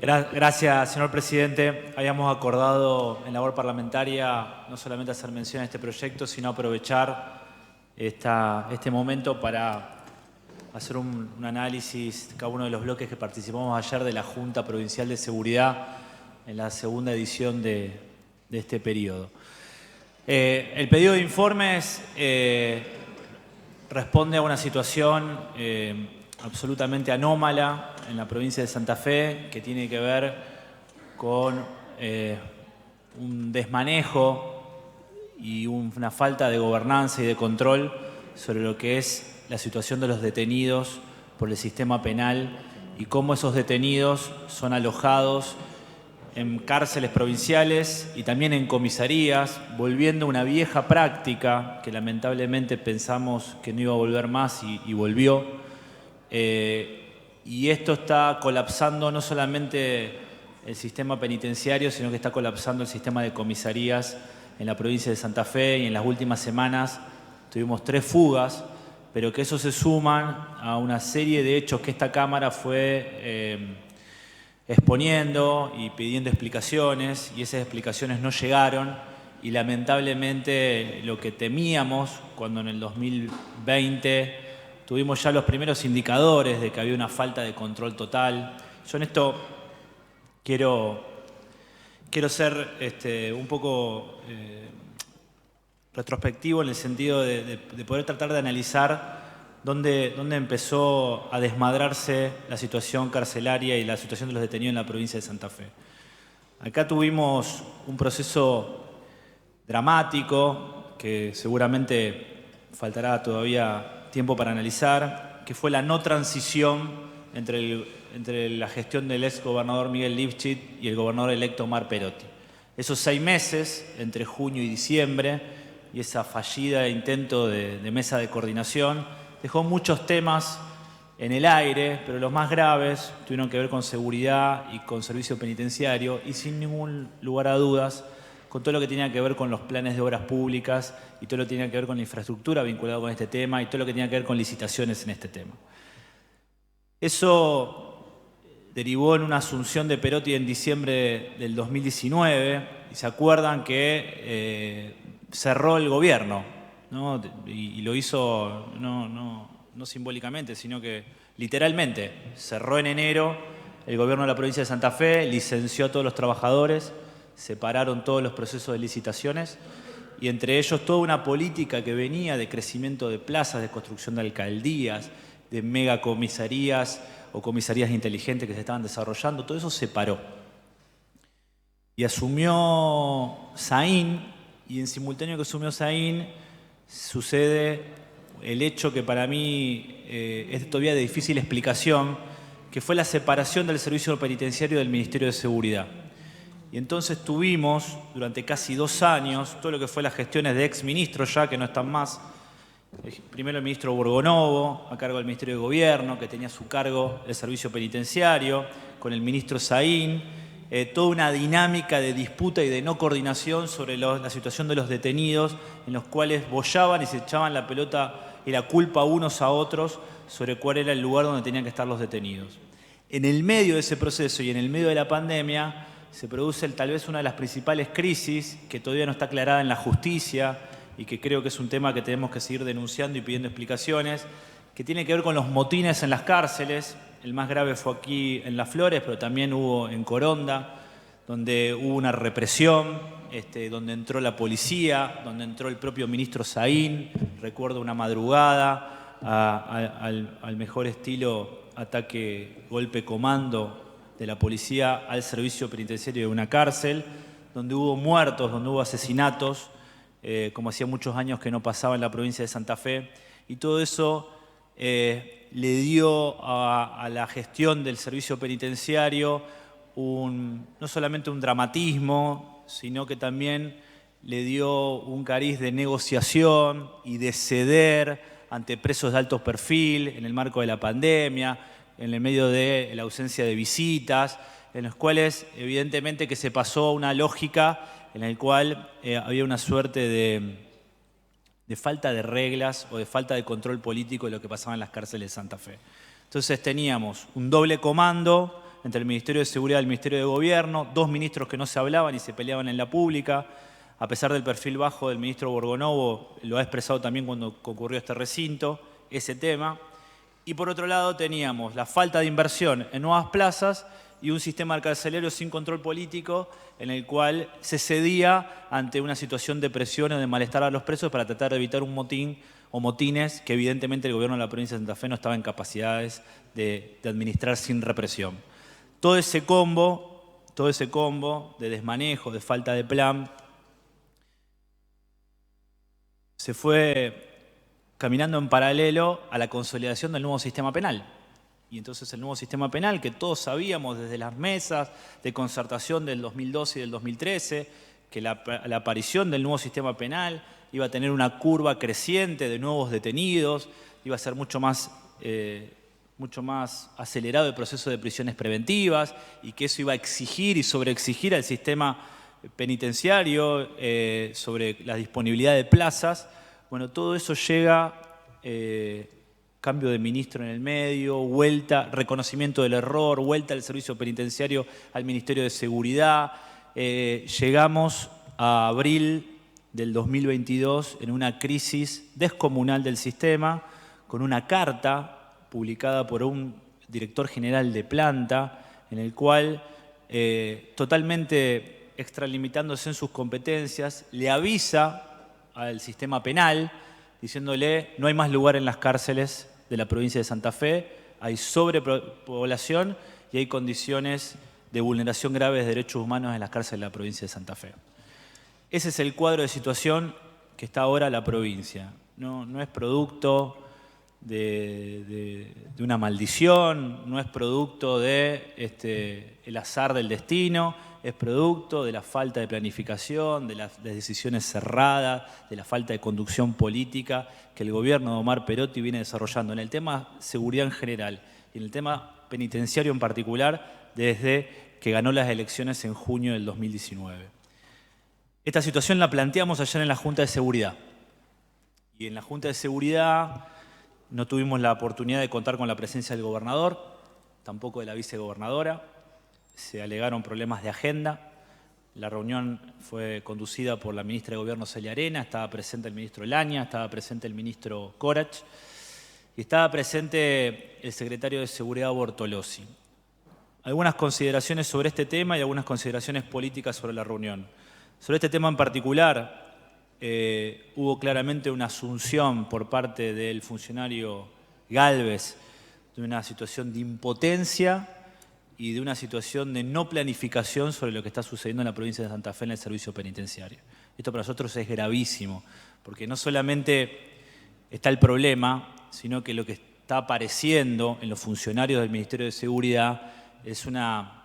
Gracias, señor presidente. Habíamos acordado en labor parlamentaria no solamente hacer mención a este proyecto, sino aprovechar este momento para hacer un análisis de cada uno de los bloques que participamos ayer de la Junta Provincial de Seguridad en la segunda edición de este periodo. El pedido de informes responde a una situación absolutamente anómala en la provincia de Santa Fe, que tiene que ver con un desmanejo y una falta de gobernanza y de control sobre lo que es la situación de los detenidos por el sistema penal y cómo esos detenidos son alojados en cárceles provinciales y también en comisarías, volviendo a una vieja práctica que lamentablemente pensamos que no iba a volver más y volvió. Y esto está colapsando no solamente el sistema penitenciario, sino que está colapsando el sistema de comisarías en la provincia de Santa Fe, y en las últimas semanas tuvimos 3 fugas, pero que eso se suman a una serie de hechos que esta Cámara fue exponiendo y pidiendo explicaciones, y esas explicaciones no llegaron, y lamentablemente lo que temíamos cuando en el 2020 tuvimos ya los primeros indicadores de que había una falta de control total. Yo en esto quiero ser un poco retrospectivo en el sentido de poder tratar de analizar dónde empezó a desmadrarse la situación carcelaria y la situación de los detenidos en la provincia de Santa Fe. Acá tuvimos un proceso dramático que seguramente faltará todavía tiempo para analizar, que fue la no transición entre la gestión del ex gobernador Miguel Lifchit y el gobernador electo Omar Perotti. Esos 6 meses, entre junio y diciembre, y esa fallida intento de mesa de coordinación, dejó muchos temas en el aire, pero los más graves tuvieron que ver con seguridad y con servicio penitenciario, y sin ningún lugar a dudas, con todo lo que tenía que ver con los planes de obras públicas y todo lo que tenía que ver con la infraestructura vinculada con este tema y todo lo que tenía que ver con licitaciones en este tema. Eso derivó en una asunción de Perotti en diciembre del 2019, y se acuerdan que cerró el gobierno, ¿no? Y lo hizo no simbólicamente, sino que literalmente cerró en enero el gobierno de la provincia de Santa Fe, licenció a todos los trabajadores, separaron todos los procesos de licitaciones, y entre ellos toda una política que venía de crecimiento de plazas, de construcción de alcaldías, de megacomisarías o comisarías inteligentes que se estaban desarrollando, todo eso se paró. Y asumió Saín, y en simultáneo que asumió Saín sucede el hecho que para mí es todavía de difícil explicación, que fue la separación del servicio penitenciario del Ministerio de Seguridad. Y entonces tuvimos durante casi 2 años todo lo que fue las gestiones de exministros ya que no están más. Primero el ministro Borgonovo, a cargo del Ministerio de Gobierno, que tenía a su cargo el servicio penitenciario, con el ministro Saín, toda una dinámica de disputa y de no coordinación sobre la situación de los detenidos, en los cuales bollaban y se echaban la pelota y la culpa unos a otros sobre cuál era el lugar donde tenían que estar los detenidos. En el medio de ese proceso y en el medio de la pandemia se produce tal vez una de las principales crisis que todavía no está aclarada en la justicia y que creo que es un tema que tenemos que seguir denunciando y pidiendo explicaciones, que tiene que ver con los motines en las cárceles. El más grave fue aquí en Las Flores, pero también hubo en Coronda, donde hubo una represión, donde entró la policía, donde entró el propio ministro Saín. Recuerdo una madrugada al mejor estilo ataque, golpe, comando de la policía al servicio penitenciario de una cárcel, donde hubo muertos, donde hubo asesinatos, como hacía muchos años que no pasaba en la provincia de Santa Fe, y todo eso le dio a la gestión del servicio penitenciario no solamente un dramatismo, sino que también le dio un cariz de negociación y de ceder ante presos de alto perfil en el marco de la pandemia, en el medio de la ausencia de visitas, en los cuales evidentemente que se pasó a una lógica en la cual había una suerte de falta de reglas o de falta de control político de lo que pasaba en las cárceles de Santa Fe. Entonces teníamos un doble comando entre el Ministerio de Seguridad y el Ministerio de Gobierno, dos ministros que no se hablaban y se peleaban en la pública. A pesar del perfil bajo del ministro Borgonovo, lo ha expresado también cuando concurrió a este recinto, ese tema. Y por otro lado teníamos la falta de inversión en nuevas plazas y un sistema carcelario sin control político en el cual se cedía ante una situación de presión o de malestar a los presos para tratar de evitar un motín o motines que evidentemente el gobierno de la provincia de Santa Fe no estaba en capacidades de administrar sin represión. Todo ese combo de desmanejo, de falta de plan, se fue caminando en paralelo a la consolidación del nuevo sistema penal. Y entonces el nuevo sistema penal, que todos sabíamos desde las mesas de concertación del 2012 y del 2013, que la aparición del nuevo sistema penal iba a tener una curva creciente de nuevos detenidos, iba a ser mucho más acelerado el proceso de prisiones preventivas y que eso iba a exigir y sobreexigir al sistema penitenciario sobre la disponibilidad de plazas. Bueno, todo eso llega, cambio de ministro en el medio, vuelta, reconocimiento del error, vuelta del servicio penitenciario al Ministerio de Seguridad. Llegamos a abril del 2022 en una crisis descomunal del sistema, con una carta publicada por un director general de planta, en el cual, totalmente extralimitándose en sus competencias, le avisa al sistema penal, diciéndole no hay más lugar en las cárceles de la provincia de Santa Fe, hay sobrepoblación y hay condiciones de vulneración grave de derechos humanos en las cárceles de la provincia de Santa Fe. Ese es el cuadro de situación que está ahora la provincia. No es producto de una maldición, no es producto de el azar del destino, es producto de la falta de planificación, de las decisiones cerradas, de la falta de conducción política que el gobierno de Omar Perotti viene desarrollando en el tema seguridad en general y en el tema penitenciario en particular desde que ganó las elecciones en junio del 2019. Esta situación la planteamos ayer en la Junta de Seguridad. Y en la Junta de Seguridad no tuvimos la oportunidad de contar con la presencia del gobernador, tampoco de la vicegobernadora. Se alegaron problemas de agenda. La reunión fue conducida por la ministra de Gobierno Celia Arena, estaba presente el ministro Laña, estaba presente el ministro Corach y estaba presente el secretario de Seguridad Bortolossi. Algunas consideraciones sobre este tema y algunas consideraciones políticas sobre la reunión. Sobre este tema en particular, hubo claramente una asunción por parte del funcionario Gálvez de una situación de impotencia y de una situación de no planificación sobre lo que está sucediendo en la provincia de Santa Fe en el servicio penitenciario. Esto para nosotros es gravísimo, porque no solamente está el problema, sino que lo que está apareciendo en los funcionarios del Ministerio de Seguridad es una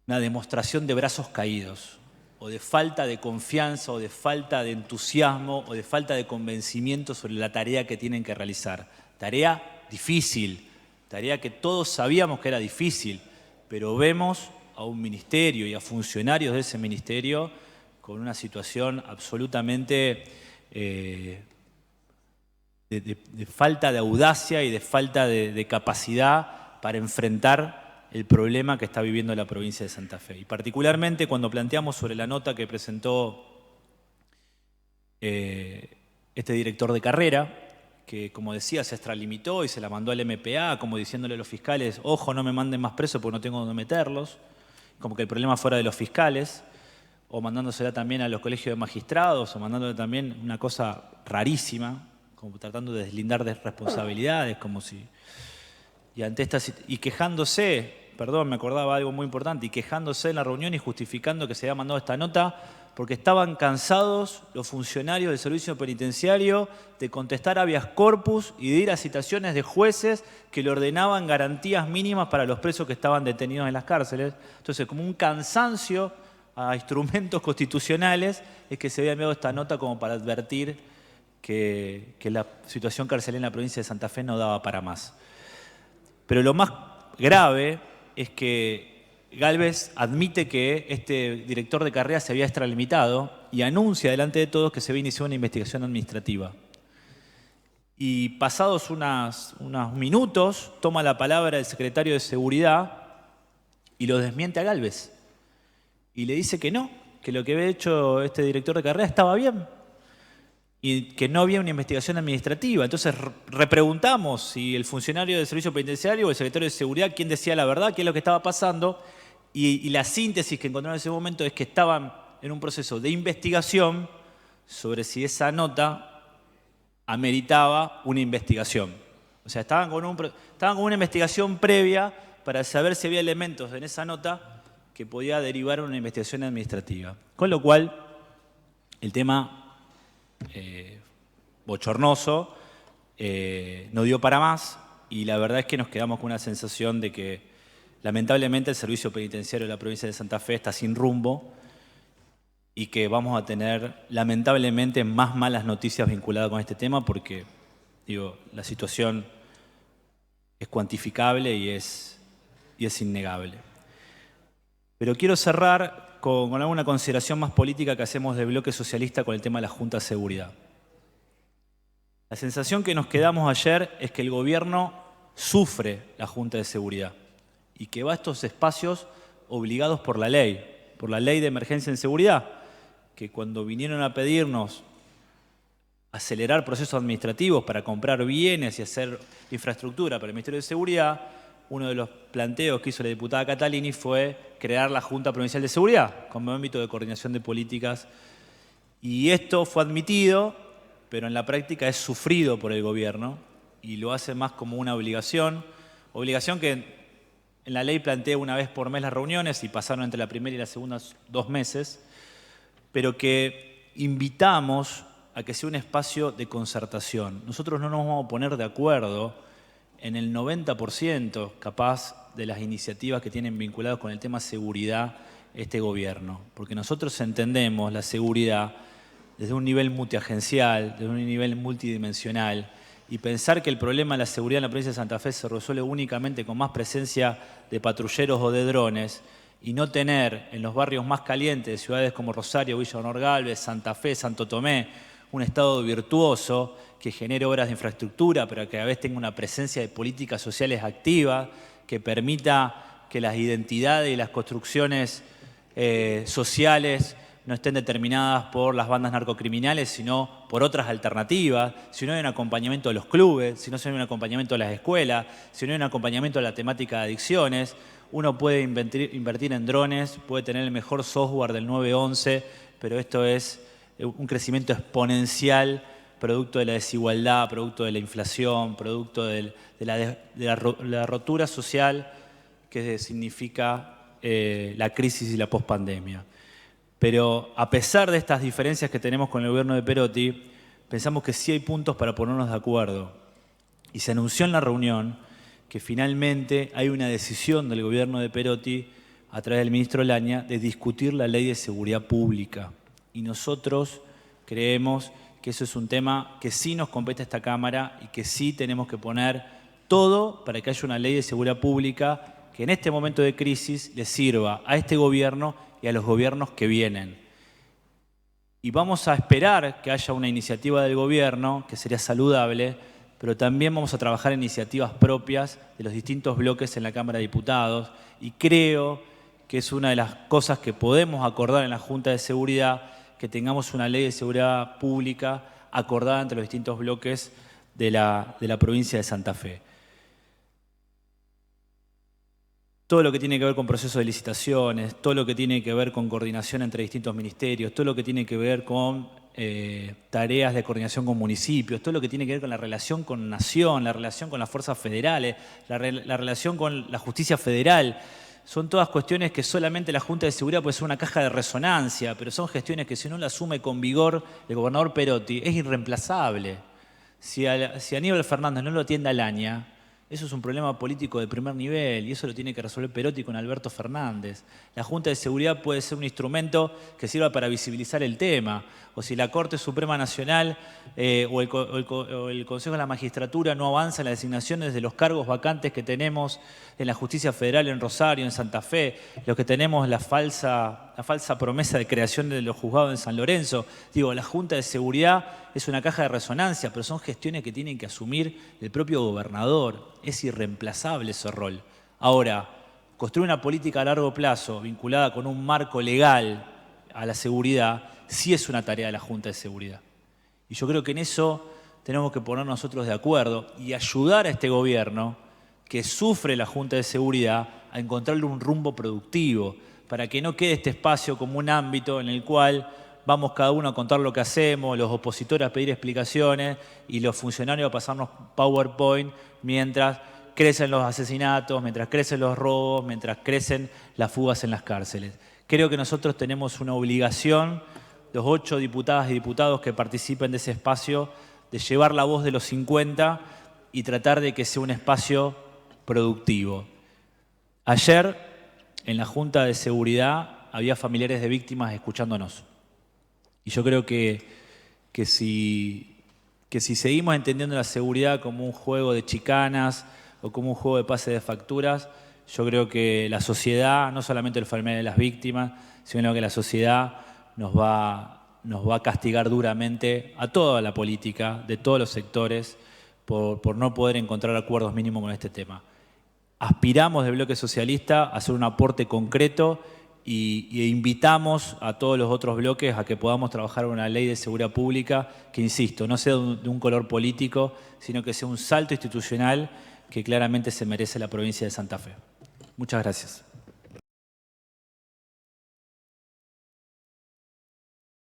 demostración de brazos caídos, o de falta de confianza, o de falta de entusiasmo, o de falta de convencimiento sobre la tarea que tienen que realizar. Tarea difícil, tarea que todos sabíamos que era difícil, pero vemos a un ministerio y a funcionarios de ese ministerio con una situación absolutamente de falta de audacia y de falta de capacidad para enfrentar el problema que está viviendo la provincia de Santa Fe. Y particularmente cuando planteamos sobre la nota que presentó este director de carrera, que como decía se extralimitó y se la mandó al MPA, como diciéndole a los fiscales, ojo, no me manden más presos porque no tengo dónde meterlos, como que el problema fuera de los fiscales, o mandándosela también a los colegios de magistrados, o mandándole también una cosa rarísima, como tratando de deslindar de responsabilidades, como si... Y quejándose, perdón, me acordaba algo muy importante, y quejándose en la reunión y justificando que se había mandado esta nota porque estaban cansados los funcionarios del servicio penitenciario de contestar habeas corpus y de ir a citaciones de jueces que le ordenaban garantías mínimas para los presos que estaban detenidos en las cárceles. Entonces, como un cansancio a instrumentos constitucionales, es que se había enviado esta nota como para advertir que la situación carcelaria en la provincia de Santa Fe no daba para más. Pero lo más grave es que Gálvez admite que este director de carrera se había extralimitado y anuncia delante de todos que se había iniciado una investigación administrativa. Y pasados unos minutos, toma la palabra el secretario de Seguridad y lo desmiente a Gálvez. Y le dice que no, que lo que había hecho este director de carrera estaba bien y que no había una investigación administrativa. Entonces repreguntamos si el funcionario del servicio penitenciario o el secretario de Seguridad, quién decía la verdad, qué es lo que estaba pasando. Y la síntesis que encontraron en ese momento es que estaban en un proceso de investigación sobre si esa nota ameritaba una investigación. O sea, estaban con una investigación previa para saber si había elementos en esa nota que podía derivar en una investigación administrativa. Con lo cual, el tema bochornoso no dio para más y la verdad es que nos quedamos con una sensación de que lamentablemente el servicio penitenciario de la provincia de Santa Fe está sin rumbo y que vamos a tener lamentablemente más malas noticias vinculadas con este tema porque, digo, la situación es cuantificable y es innegable. Pero quiero cerrar con alguna consideración más política que hacemos del bloque socialista con el tema de la Junta de Seguridad. La sensación que nos quedamos ayer es que el gobierno sufre la Junta de Seguridad y que va a estos espacios obligados por la ley de emergencia en seguridad, que cuando vinieron a pedirnos acelerar procesos administrativos para comprar bienes y hacer infraestructura para el Ministerio de Seguridad, uno de los planteos que hizo la diputada Catalini fue crear la Junta Provincial de Seguridad como ámbito de coordinación de políticas. Y esto fue admitido, pero en la práctica es sufrido por el gobierno y lo hace más como una obligación que en la ley plantea una vez por mes las reuniones y pasaron entre la primera y la segunda 2 meses, pero que invitamos a que sea un espacio de concertación. Nosotros no nos vamos a poner de acuerdo en el 90% capaz de las iniciativas que tienen vinculadas con el tema seguridad este gobierno, porque nosotros entendemos la seguridad desde un nivel multiagencial, desde un nivel multidimensional, y pensar que el problema de la seguridad en la provincia de Santa Fe se resuelve únicamente con más presencia de patrulleros o de drones y no tener en los barrios más calientes de ciudades como Rosario, Villa Honor Galvez, Santa Fe, Santo Tomé, un Estado virtuoso que genere obras de infraestructura, pero que a la vez tenga una presencia de políticas sociales activas, que permita que las identidades y las construcciones sociales no estén determinadas por las bandas narcocriminales, sino por otras alternativas, si no hay un acompañamiento de los clubes, si no hay un acompañamiento de las escuelas, si no hay un acompañamiento de la temática de adicciones. Uno puede invertir en drones, puede tener el mejor software del 911, pero esto es un crecimiento exponencial, producto de la desigualdad, producto de la inflación, producto de la rotura social que significa la crisis y la pospandemia. Pero a pesar de estas diferencias que tenemos con el gobierno de Perotti, pensamos que sí hay puntos para ponernos de acuerdo. Y se anunció en la reunión que finalmente hay una decisión del gobierno de Perotti, a través del ministro Laña, de discutir la ley de seguridad pública. Y nosotros creemos que eso es un tema que sí nos compete a esta Cámara y que sí tenemos que poner todo para que haya una ley de seguridad pública que en este momento de crisis le sirva a este gobierno y a los gobiernos que vienen. Y vamos a esperar que haya una iniciativa del gobierno, que sería saludable, pero también vamos a trabajar en iniciativas propias de los distintos bloques en la Cámara de Diputados y creo que es una de las cosas que podemos acordar en la Junta de Seguridad, que tengamos una ley de seguridad pública acordada entre los distintos bloques de la provincia de Santa Fe. Todo lo que tiene que ver con procesos de licitaciones, todo lo que tiene que ver con coordinación entre distintos ministerios, todo lo que tiene que ver con tareas de coordinación con municipios, todo lo que tiene que ver con la relación con nación, la relación con las fuerzas federales, la relación con la justicia federal. Son todas cuestiones que solamente la Junta de Seguridad puede ser una caja de resonancia, pero son gestiones que si no la asume con vigor el gobernador Perotti es irreemplazable. Si Aníbal Fernández no lo atiende al Laña, eso es un problema político de primer nivel y eso lo tiene que resolver Perotti con Alberto Fernández. La Junta de Seguridad puede ser un instrumento que sirva para visibilizar el tema. O si la Corte Suprema Nacional o el Consejo de la Magistratura no avanza en las designaciones de los cargos vacantes que tenemos en la Justicia Federal en Rosario, en Santa Fe, los que tenemos la falsa falsa promesa de creación de los juzgados en San Lorenzo. Digo, la Junta de Seguridad es una caja de resonancia, pero son gestiones que tienen que asumir el propio gobernador. Es irreemplazable ese rol. Ahora, construir una política a largo plazo vinculada con un marco legal a la seguridad sí es una tarea de la Junta de Seguridad. Y yo creo que en eso tenemos que poner nosotros de acuerdo y ayudar a este gobierno que sufre la Junta de Seguridad a encontrarle un rumbo productivo, para que no quede este espacio como un ámbito en el cual vamos cada uno a contar lo que hacemos, los opositores a pedir explicaciones y los funcionarios a pasarnos PowerPoint mientras crecen los asesinatos, mientras crecen los robos, mientras crecen las fugas en las cárceles. Creo que nosotros tenemos una obligación, los 8 diputadas y diputados que participen de ese espacio, de llevar la voz de los 50 y tratar de que sea un espacio productivo. Ayer, en la Junta de Seguridad, había familiares de víctimas escuchándonos. Y yo creo que si seguimos entendiendo la seguridad como un juego de chicanas o como un juego de pase de facturas, yo creo que la sociedad, no solamente el familiar de las víctimas, sino que la sociedad nos va a castigar duramente a toda la política, de todos los sectores, por no poder encontrar acuerdos mínimos con este tema. Aspiramos del bloque socialista a hacer un aporte concreto y invitamos a todos los otros bloques a que podamos trabajar una ley de seguridad pública que, insisto, no sea de un color político, sino que sea un salto institucional que claramente se merece la provincia de Santa Fe. Muchas gracias.